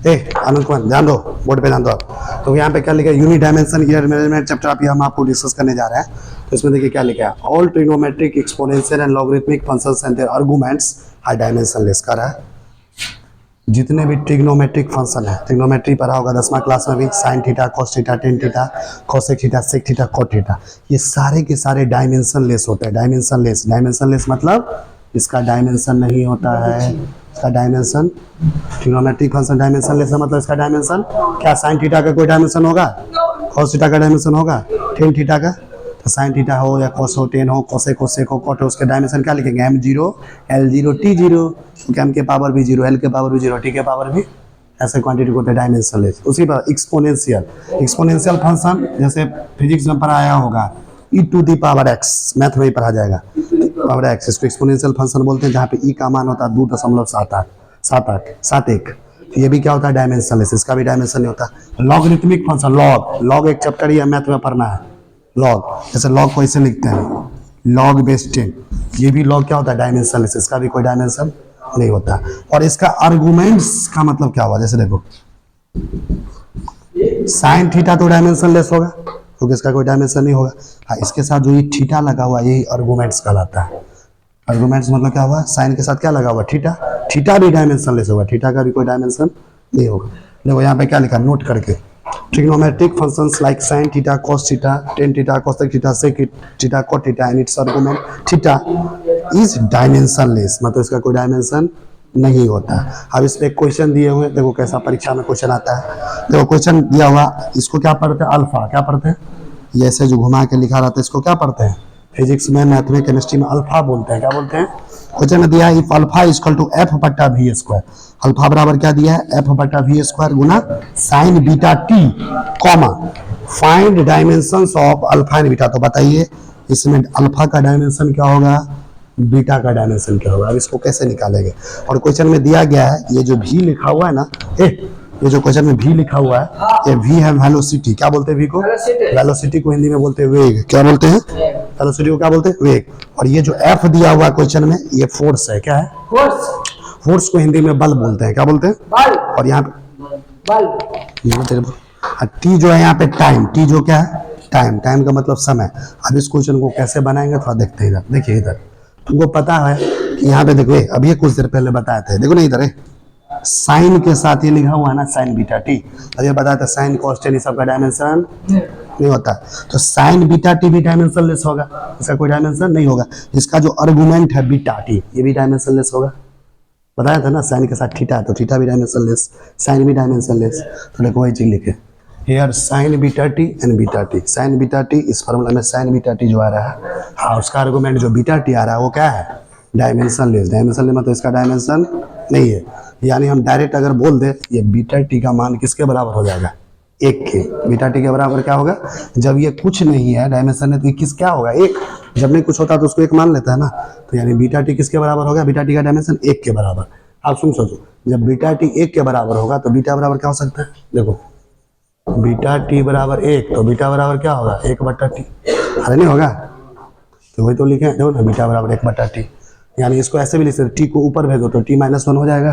ए आनंद कुमार ध्यान दो, बोर्ड पे ध्यान दो आप। तो यहाँ पे क्या लिखा है, unit dimension year management chapter अभी हम आपको डिस्कस करने जा रहे हैं। तो इसमें देखिए क्या लिखा है, all trigonometric exponential and logarithmic functions and their arguments are dimensionless कर रहा है। जितने भी ट्रिग्नोमेट्रिक फंक्शन है, ट्रिग्नोमेट्री पढ़ा होगा 10वीं क्लास में भी, sine theta, cos theta, tan theta, cosec theta, sec theta, cot theta, ये सारे के सारे डायमेंशनलेस होते हैं। डायमेंशनलेस, डायमेंशनलेस मतलब इसका डायमेंशन नहीं होता है, इसका डायमेंशन, ट्रिग्नोमेट्रिक फंक्शन डायमेंशनलेस है मतलब इसका डायमेंशन क्या, साइन थीटा का कोई डायमेंशन होगा, कॉस थीटा का डायमेंशन होगा, टेन थीटा का, तो साइन थीटा हो या कॉस हो, टेन हो, कोसेक हो, सेक हो, कॉट हो, उसके डायमेंशन क्या लिखेंगे, m0, l0, t0, क्योंकि m के पावर भी जीरो, l के पावर भी जीरो, t के पावर भी, ऐसे क्वांटिटी को होते हैं डायमेंशनलेस। उसी पर एक्सपोनेंशियल, एक्सपोनेंशियल फंक्शन जैसे फिजिक्स में पढ़ाया होगा, e to the power x, math में ही पढ़ा जाएगा, पावर x, इसको एक्सपोनेंशियल फंक्शन बोलते हैं, जहाँ पे e का मान होता है 2.78, तो ये भी क्या होता है, डायमेंशनलेस, इसका भी डायमेंशन नहीं होता। लॉगरिथमिक फंक्शन, लॉग एक चैप्टर ही है मैथ में पढ़ना है, लॉग, जैसे लॉग को ऐसे लिखते हैं, लॉग बेस 10, ये भी लॉग क्या होता है, डायमेंशनलेस, इसका भी कोई डायमेंशन नहीं होता। और इसका आर्गुमेंट्स का मतलब क्या हुआ, जैसे देखो साइन थीटा तो डायमेंशनलेस होगा क्योंकि इसका कोई डायमेंशन नहीं होगा। हाँ, इसके साथ जो ये थीटा लगा हुआ यही आर्गुमेंट्स कहलाता है। आर्गुमेंट्स मतलब क्या हुआ, साइन के साथ क्या लगा हुआ, थीटा, थीटा भी डायमेंशनलेस होगा, थीटा का भी कोई डायमेंशन नहीं होगा। देखो यहाँ पे क्या लिखा, नोट करके, trigonometric functions like sin theta, cos theta, tan theta, cosec theta, sec theta, cot theta and its argument theta is dimensionless, मतलब इसका कोई डायमेंशन नहीं होता। अब इस पे क्वेश्चन दिए हुए, देखो कैसा परीक्षा में क्वेश्चन आता है। देखो क्वेश्चन दिया हुआ, इसको क्या पढ़ते हैं, अल्फा, क्या पढ़ते हैं, ये ऐसे जो घुमा के लिखा रहता है इसको क्या पढ़ते हैं, फिजिक्स में, मैथ में, केमिस्ट्री में अल्फा बोलते हैं, क्या बोलते हैं। क्वेश्चन में दिया है if alpha equal to F बटा वी स्क्वायर, अल्फा बराबर क्या दिया है, एफ बटा वी स्क्वायर गुना sine beta T, comma find dimensions of alpha and beta. तो बताइए इसमें अल्फा का डायमेंशन क्या होगा, बीटा का डायमेंशन क्या होगा। अब इसको कैसे निकालेंगे, और क्वेश्चन में दिया गया है ये जो भी लिखा हुआ है ना, ये जो क्वेश्चन में भी लिखा हुआ है, ये भी है वेलोसिटी, क्या बोलते हैं वी को, वेलोसिटी को हिंदी में बोलते हैं वेग, क्या बोलते हैं, वेलोसिटी को क्या बोलते हैं, वेग। और ये जो एफ दिया हुआ क्वेश्चन में, ये फोर्स है, क्या है, फोर्स, फोर्स को हिंदी में बल बोलते हैं, क्या बोलते हैं, बल। और यहाँ पे बल, टी जो है यहाँ पे टाइम, टी जो क्या है, टाइम, टाइम का मतलब समय। अब इस क्वेश्चन को कैसे बनाएंगे थोड़ा देखते हैं, इधर देखिए, इधर तुमको पता है कि यहाँ पे देखो, अभी ये कुछ देर पहले बताए थे, देखो ना इधर है साइन के साथ ये लिखा हुआ है ना, साइन बीटा टी, और ये बताया था साइन कॉस टेन, सबका डायमेंशन नहीं होता, तो साइन बीटा टी भी डायमेंशनलेस होगा, इसका कोई डायमेंशन नहीं होगा। इसका जो आर्गुमेंट है बीटा टी, ये भी डायमेंशनलेस होगा, बताया था ना, साइन के साथ थीटा, तो थीटा भी डायमेंशनलेस, साइन भी डायमेंशनलेस। तो देखो वही चीज लिखे here, sign beta T and beta T, sign beta T, इस फॉर्मूला में साइन बीटा टी जो आ रहा है, हाँ उसका आर्गुमेंट जो बीटा टी आ रहा है वो क्या है, डायमेंशनलेस। डायमेंशनलेस मतलब इसका डायमेंशन नहीं है, यानी हम डायरेक्ट अगर बोल दे ये बीटा टी का मान किसके बराबर हो जाएगा, एक के, बीटा टी के बराबर क्या होगा, जब ये कुछ नहीं है डायमेंशन है तो किस क्या होगा, एक, जब नहीं कुछ होता तो उसको एक मान लेता है ना, तो यानी बीटा टी किसके बराबर होगा, बीटा टी का डायमेंशन एक के बराबर। आप सुन सोचो, जब बीटा टी एक के बराबर होगा तो बीटा बराबर क्या हो सकता है, देखो बीटा टी बराबर एक, तो बीटा बराबर क्या होगा, एक बट्टा टी, अरे नहीं होगा, तो वही तो लिखे, देखो ना बीटा बराबर एक बट्टा टी, यानी इसको ऐसे भी लिख सकते, टी को ऊपर भेजो तो t-1 हो जाएगा,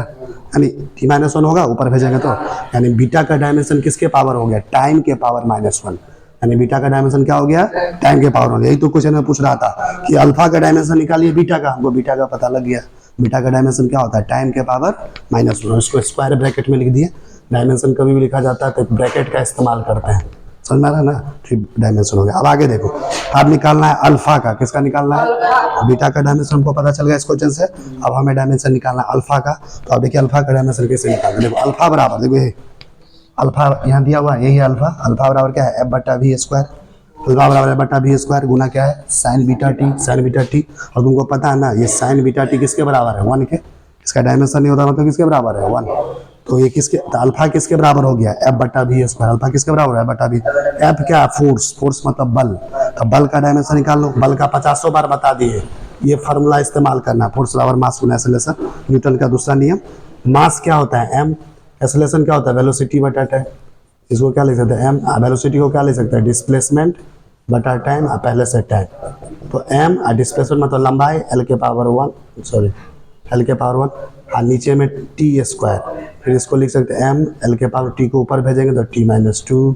यानी t-1 होगा, ऊपर भेजेंगे तो, यानी बीटा का डायमेंशन किसके पावर हो गया, टाइम के पावर -1, यानी बीटा का डायमेंशन क्या हो गया, टाइम के पावर हो गया। यही तो क्वेश्चन में पूछ रहा था कि अल्फा का डायमेंशन निकालिए बीटा का, हमको बीटा का पता लग गया, बीटा का डायमेंशन क्या होता है, टाइम के पावर -1, इसको स्क्वायर ब्रैकेट में लिख दिए। डायमेंशन कभी भी लिखा जाता है तो ब्रैकेट का इस्तेमाल करते हैं, समझ में आ रहा है ना, 3 डायमेंशन हो गया। अब आगे देखो, अब निकालना है अल्फा का, किसका निकालना है, बीटा का डायमेंशन हमको पता चल गया इस क्वेश्चन से, अब हमें डायमेंशन निकालना है अल्फा का। तो अब देखिए अल्फा का डायमेंशन कैसे निकालना, देखो अल्फा बराबर, देखो ये अल्फा यहाँ दिया हुआ है, यही अल्फा, अल्फा बराबर क्या है, एफ बटा वी स्क्वायर, अल्फा बराबर एफ बटा वी स्क्वायर गुना क्या है, sign beta T, sign beta T. और तुमको पता है ना ये साइन बीटा टी किसके बराबर है, 1 के, इसका डायमेंशन नहीं होता मतलब किसके बराबर है, 1, तो ये किसके, तो अल्फा किसके बराबर हो गया, एफ बटा वी स्क्वायर, अल्फा किसके बराबर है, बटा वी, एफ क्या, फोर्स, फोर्स मतलब बल, तो बल का डायमेंशन निकाल लो, बल का 50 बार बता दिए, ये फार्मूला इस्तेमाल करना, फोर्स बराबर मास गुना एक्सेलरेशन, न्यूटन का दूसरा नियम। मास क्या होता है m, एक्सेलरेशन क्या होता है वेलोसिटी बटा टाइम, इसको क्या लिख सकते हैं m, वेलोसिटी को क्या लिख सकते हैं डिस्प्लेसमेंट बटा टाइम, पहले से टाइम, तो m डिस्प्लेसमेंट मतलब लंबाई, l के पावर 1 सॉरी एल के पावर 1, और नीचे में टी स्क्वायर, फिर इसको लिख सकते हैं एम एल के पावर टी को ऊपर भेजेंगे तो टी माइनस टू,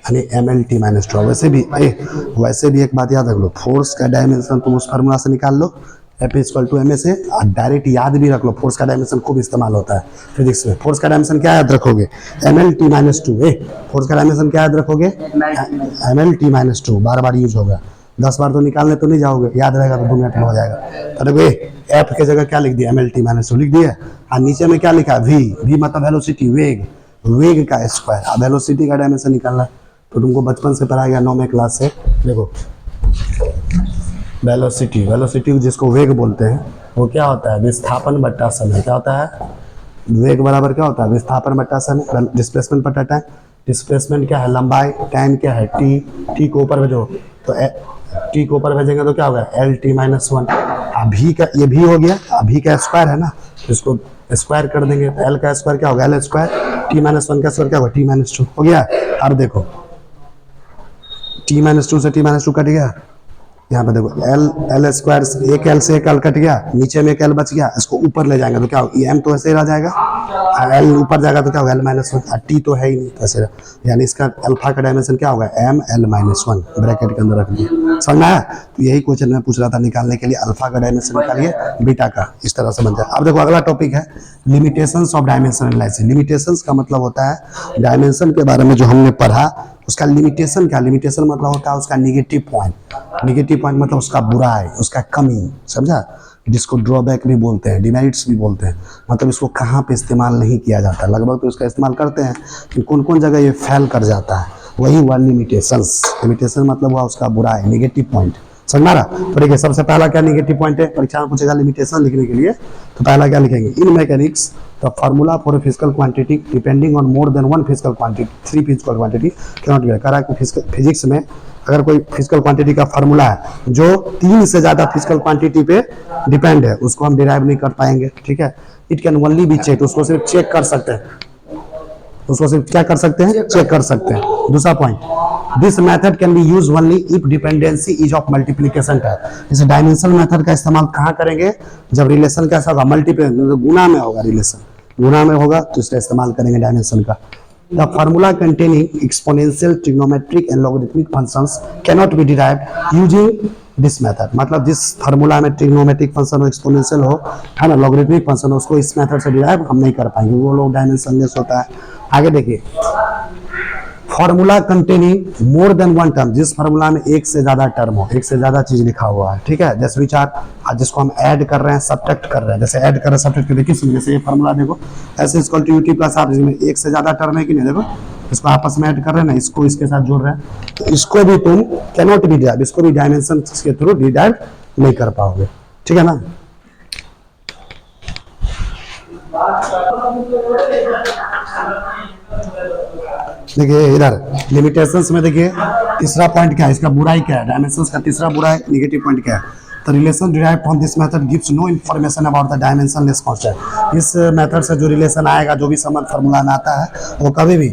यानी M L T minus two. वैसे भी एक बात याद रख लो, फोर्स का डायमेंशन तुम उस फार्मूला से निकाल लो, F equal to M A से, और डायरेक्ट याद भी रख लो, फोर्स का डायमेंशन खूब इस्तेमाल होता है फिजिक्स में। फोर्स का डायमेंशन क्या याद रखोगे, M L T minus two. Force का डायमेंशन क्या याद रखोगे, M L T minus two. बार बार यूज होगा, 10 बार तो निकालने तो नहीं जाओगे, याद रहेगा तो 2 मिनट में हो जाएगा। तो देखो एफ के जगह क्या लिख दिया, M L T minus two लिख दिया, और नीचे में क्या लिखा, वी मतलब वेलोसिटी, वेग का स्क्वायर। अब वेलोसिटी का डायमेंशन निकालना तो तुमको बचपन से पढ़ाया गया 9वीं क्लास से। देखो वेलोसिटी जिसको वेग बोलते हैं वो क्या होता है, विस्थापन बट्टा समय। क्या होता है, वेग बराबर क्या होता है, विस्थापन बट्टा समय, डिस्प्लेसमेंट बट्टा टाइम। डिस्प्लेसमेंट क्या है, लंबाई, टाइम क्या है, टी को ऊपर भेजो तो टी को ऊपर भेजेंगे तो क्या होगा, एल टी माइनस 1। अभी का ये भी हो गया, अभी का स्क्वायर है ना, इसको स्क्वायर कर देंगे तो एल का स्क्वायर क्या होगा, एल स्क्वायर, टी माइनस 1 का स्क्वायर क्या होगा, टी माइनस 2 हो गया। अब देखो टी माइनस 2 से टी माइनस 2 कट गया, यहाँ पे देखो एल स्क्वायर, एक एल से एक एल कट गया, नीचे में एक एल बच गया, इसको ऊपर ले जाएंगे तो क्या होगा, एम तो ऐसे ही रह जाएगा, एल ऊपर जाएगा तो क्या होगा, एल माइनस 1, टी तो है ही नहीं, तो ऐसे यानी इसका अल्फा का डायमेंशन क्या होगा, एम एल माइनस 1 ब्रैकेट के अंदर रख दिया। समझ में आया। तो यही क्वेश्चन में पूछ रहा था, निकालने के लिए अल्फा का डायमेंशन निकालिए, बीटा का, इस तरह से बनता है। अब देखो अगला टॉपिक है limitations of dimension analysis. Limitations का मतलब होता है डायमेंशन के बारे में जो हमने पढ़ा उसका लिमिटेशन क्या, लिमिटेशन मतलब होता है उसका निगेटिव पॉइंट। निगेटिव पॉइंट मतलब उसका बुराई, उसका कमी, समझा, जिसको ड्रॉबैक भी बोलते हैं, डिमेरिट्स भी बोलते हैं। मतलब इसको कहाँ पे इस्तेमाल नहीं किया जाता, लगभग तो इसका इस्तेमाल करते हैं कि कौन कौन जगह ये फेल कर जाता है, वही हुआ लिमिटेशंस। लिमिटेशन मतलब हुआ उसका बुराई, निगेटिव पॉइंट। समझ रहा। तो देखिए सबसे पहला क्या निगेटिव पॉइंट है, परीक्षा में पूछेगा लिमिटेशन लिखने के लिए, तो पहला क्या लिखेंगे, in mechanics the formula for a physical quantity depending on more than one physical quantity, 3 physical quantity can not be. कह रहा है कि फिजिक्स में अगर कोई फिजिकल क्वांटिटी का फार्मूला है जो 3 से ज्यादा फिजिकल क्वांटिटी पे डिपेंड है, उसको हम डिराइव नहीं कर पाएंगे। ठीक है, it can only be check, उसको सिर्फ चेक कर सकते हैं, उसको सिर्फ क्या कर सकते हैं, चेक कर सकते हैं। दूसरा point, this method can be use only if dependency is of multiplication type. जैसे डायमेंशन मेथड का इस्तेमाल कहाँ करेंगे, जब रिलेशन कैसा होगा, मल्टीप्लिकेशन, गुना में होगा, रिलेशन गुना में होगा तो इसका इस्तेमाल करेंगे डायमेंशन का। The formula containing exponential trigonometric and logarithmic functions cannot be derived using this method. मतलब जिस फार्मूला में ट्रिग्नोमेट्रिक फंक्शन हो, एक्सपोनेंशियल हो, है ना, लॉगरिथमिक फंक्शन हो, उसको इस मेथड से डिराइव हम नहीं कर पाएंगे, वो लोग डायमेंशनलेस होता है। आगे देखिए, फॉर्मूला कंटेनिंग मोर देन वन टर्म, जिस फार्मूला में एक से ज्यादा टर्म हो, एक से ज्यादा चीज लिखा हुआ है। ठीक है, जैसे विचार जिसको हम ऐड कर रहे हैं, सब्ट्रैक्ट कर रहे हैं, जैसे ऐड कर रहे हैं सब्ट्रैक्ट कर रहे हैं, जैसे ये फार्मूला देखो ऐसे इक्वल टू यूटी प्लस आप, जिसमें एक से ज्यादा टर्म है कि नहीं, देखो इसको आपस में ऐड कर रहे हैं ना, इसको इसके साथ जोड़ रहे हैं, तो इसको भी तुम कैनॉट बी डिराइव, इसको भी डायमेंशन के थ्रू डिराइव नहीं कर पाओगे। ठीक है ना। देखिए इधर लिमिटेशंस में देखिए तीसरा पॉइंट क्या है, इसका बुराई क्या है, डायमेंशंस का तीसरा बुराई निगेटिव पॉइंट क्या है, the relation derived from this method gives no information about the dimensionless constant. इस मेथड से जो रिलेशन आएगा, जो भी संबंध फार्मूला में आता है, वो कभी भी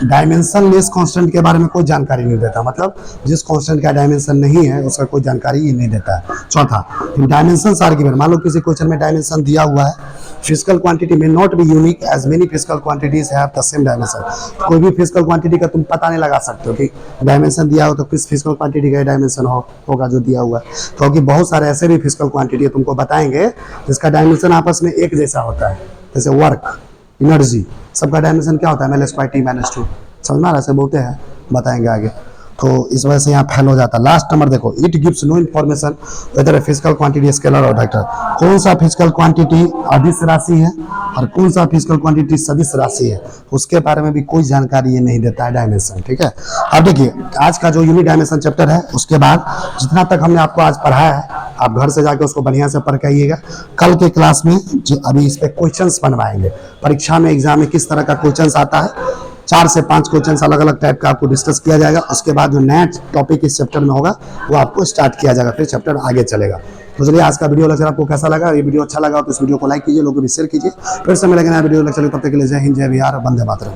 डायमेंशनलेस कांस्टेंट के बारे में कोई जानकारी नहीं देता। मतलब जिस कांस्टेंट का डायमेंशन नहीं है उसका कोई जानकारी ही नहीं देता है। चौथा, डायमेंशंस आर गिवन, मान लो किसी क्वेश्चन में डायमेंशन दिया हुआ है, फिजिकल क्वांटिटी में not be unique as many physical quantities have the same dimension. कोई भी फिजिकल क्वांटिटी का तुम पता नहीं लगा सकते हो कि डायमेंशन दिया हो तो किस फिजिकल क्वांटिटी का डायमेंशन होगा जो दिया हुआ है, क्योंकि बहुत सारे ऐसे भी फिजिकल क्वांटिटी तुमको बताएंगे जिसका डायमेंशन आपस में एक जैसा होता है। जैसे वर्क, एनर्जी, सबका डायमेंशन क्या होता है, एल स्क्वायर टी माइनस 2। समझ में ऐसे बोलते हैं, बताएंगे आगे। तो इस वजह से यहाँ फेल हो जाता है। लास्ट नंबर देखो, it gives no information whether a physical quantity scalar और वेक्टर। कौन सा फिजिकल क्वांटिटी अदिश राशि है और कौन सा फिजिकल क्वांटिटी सदिश राशि है, उसके बारे में भी कोई जानकारी ये नहीं देता है डायमेंशन। ठीक है, अब देखिए आज का जो यूनिट डायमेंशन चैप्टर है, उसके बाद जितना तक हमने आपको आज पढ़ाया है, आप घर से जाके उसको बढ़िया से पढ़ के आइएगा। कल के क्लास में जो अभी इस पे क्वेश्चंस बनवाएंगे, परीक्षा में एग्जाम में किस तरह का क्वेश्चंस आता है, 4 से 5 क्वेश्चन अलग अलग टाइप का आपको डिस्कस किया जाएगा। उसके बाद जो नया टॉपिक इस चैप्टर में होगा वो आपको स्टार्ट किया जाएगा, फिर चैप्टर आगे चलेगा। तो चलिए आज का वीडियो लेक्चर आपको कैसा लगा, ये वीडियो अच्छा लगा तो इस वीडियो को लाइक कीजिए, लोगों को भी शेयर कीजिए। फिर से मिलेंगे नया वीडियो लेक्चर, तब तक के लिए जय हिंद, जय बिहार, वंदे मातरम।